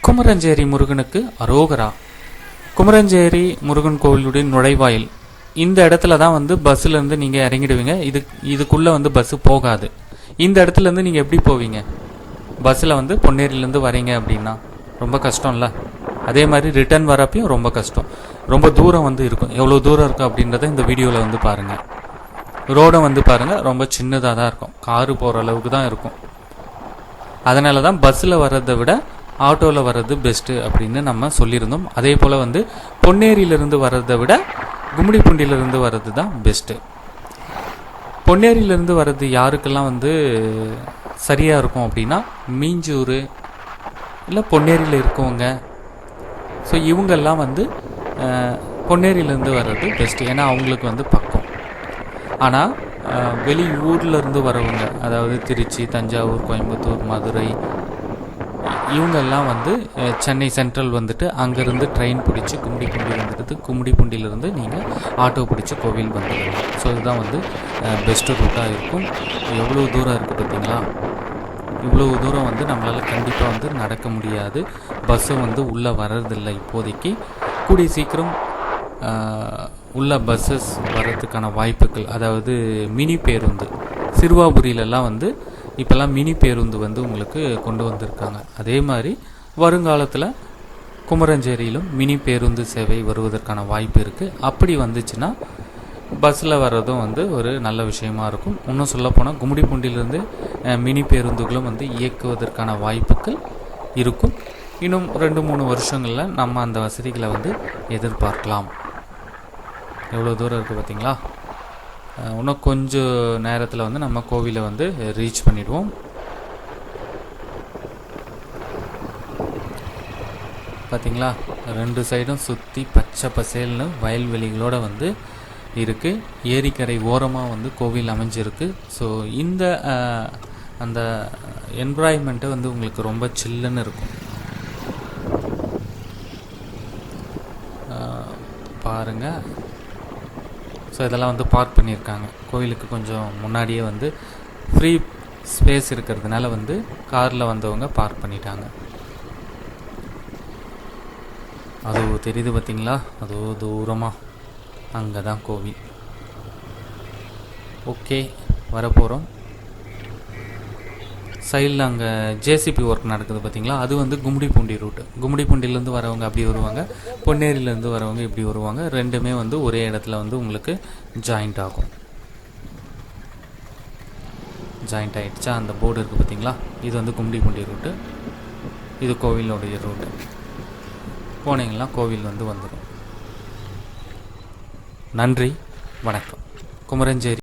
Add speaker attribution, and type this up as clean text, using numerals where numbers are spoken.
Speaker 1: குமரஞ்சேரி முருகனுக்கு அரோகரா. குமரஞ்சேரி முருகன் கோவிலுடைய நுழைவாயில் இந்த இடத்துல தான் வந்து பஸ்ஸுலேருந்து நீங்கள் இறங்கிடுவீங்க. இதுக்குள்ளே வந்து பஸ்ஸு போகாது. இந்த இடத்துலேருந்து நீங்கள் எப்படி போவீங்க? பஸ்ஸில் வந்து பொன்னேரியிலேருந்து வரீங்க அப்படின்னா ரொம்ப கஷ்டம்ல. அதே மாதிரி ரிட்டர்ன் வரப்பையும் ரொம்ப கஷ்டம். ரொம்ப தூரம் வந்து இருக்கும். எவ்வளோ தூரம் இருக்கும் அப்படின்றத இந்த வீடியோவில் வந்து பாருங்கள். ரோடை வந்து பாருங்கள், ரொம்ப சின்னதாக தான் இருக்கும். காரு போகிற அளவுக்கு தான் இருக்கும். அதனால தான் பஸ்ஸில் வர்றதை விட ஆட்டோவில் வர்றது பெஸ்ட்டு அப்படின்னு நம்ம சொல்லியிருந்தோம். அதே போல் வந்து பொன்னேரியிலிருந்து வர்றதை விட கும்மிடிப்பூண்டியிலிருந்து வர்றது தான் பெஸ்ட்டு. பொன்னேரியிலிருந்து வர்றது யாருக்கெல்லாம் வந்து சரியாக இருக்கும் அப்படின்னா மீஞ்சூர் இல்லை பொன்னேரியில் இருக்கவங்க. ஸோ இவங்கெல்லாம் வந்து பொன்னேரியிலேருந்து வர்றது பெஸ்ட்டு. ஏன்னா அவங்களுக்கு வந்து பக்கம். ஆனால் வெளி ஊர்லேருந்து வரவங்க, அதாவது திருச்சி, தஞ்சாவூர், கோயம்புத்தூர், மதுரை, இவங்கெல்லாம் வந்து சென்னை சென்ட்ரல் வந்துட்டு அங்கேருந்து ட்ரெயின் பிடிச்சி கும்மிடிப்பூண்டி வந்துடுது. கும்மிடிப்பூண்டியிலேருந்து நீங்கள் ஆட்டோ பிடிச்சி கோவில் வந்துடலாம். ஸோ இதுதான் வந்து பெஸ்ட்டு ரூட்டாக இருக்கும். எவ்வளோ தூரம் இருக்குது பார்த்தீங்களா? இவ்வளோ தூரம் வந்து நம்மளால் கண்டிப்பாக வந்து நடக்க முடியாது. பஸ்ஸும் வந்து உள்ளே வர்றதில்லை இப்போதைக்கு. கூடிய சீக்கிரம் உள்ள பஸ்ஸஸ் வர்றதுக்கான வாய்ப்புகள், அதாவது மினி பேருந்து சிறுவாபுரியிலலாம் வந்து இப்போல்லாம் மினி பேருந்து வந்து உங்களுக்கு கொண்டு வந்திருக்காங்க. அதே மாதிரி வருங்காலத்தில் குமரஞ்சேரியிலும் மினி பேருந்து சேவை வருவதற்கான வாய்ப்பு இருக்குது. அப்படி வந்துச்சுன்னா பஸ்ஸில் வர்றதும் வந்து ஒரு நல்ல விஷயமா இருக்கும். இன்னும் சொல்லப்போனால் கும்மிடிப்பூண்டியிலேருந்து மினி பேருந்துகளும் வந்து இயக்குவதற்கான வாய்ப்புகள் இருக்கும். இன்னும் 2-3 வருஷங்களில் நம்ம அந்த வசதிகளை வந்து எதிர்பார்க்கலாம். எவ்வளோ தூரம் இருக்குது பார்த்தீங்களா? இன்னும் கொஞ்சம் நேரத்தில் வந்து நம்ம கோவிலை வந்து ரீச் பண்ணிடுவோம். பார்த்தீங்களா? 2 சைடும் சுற்றி பச்சை பசேல்னு வயல்வெளிகளோடு வந்து இருக்குது. ஏரிக்கரை ஓரமாக வந்து கோவில் அமைஞ்சிருக்கு. ஸோ இந்த அந்த என்விரான்மெண்ட்டை வந்து உங்களுக்கு ரொம்ப சில்லுன்னு இருக்கும். பாருங்கள். ஸோ இதெல்லாம் வந்து பார்க் பண்ணியிருக்காங்க. கோவிலுக்கு கொஞ்சம் முன்னாடியே வந்து ஃப்ரீ ஸ்பேஸ் இருக்கிறதுனால வந்து காரில் வந்தவங்க பார்க் பண்ணிட்டாங்க. அது தெரியுது பார்த்தீங்களா? அதோ தூரமாக அங்கே தான் கோவில். ஓகே, வரப்போகிறோம். சைடில் அங்கே ஜேசிபி ஒர்க் நடக்குது பார்த்தீங்களா? அது வந்து கும்மிடிப்பூண்டி ரூட்டு. கும்மிடிப்பூண்டிலேருந்து வரவங்க அப்படி வருவாங்க, பொன்னேரியிலேருந்து வரவங்க இப்படி வருவாங்க. ரெண்டுமே வந்து ஒரே இடத்துல வந்து உங்களுக்கு ஜாயிண்ட் ஆகும். ஜாயிண்ட் ஆகிடுச்சா? அந்த போர்டு இருக்குது பார்த்தீங்களா? இது வந்து கும்மிடிப்பூண்டி ரூட்டு, இது கோவிலோடைய ரூட்டு. போனீங்கன்னா கோவில் வந்து வந்துடும். நன்றி, வணக்கம். குமரஞ்சேரி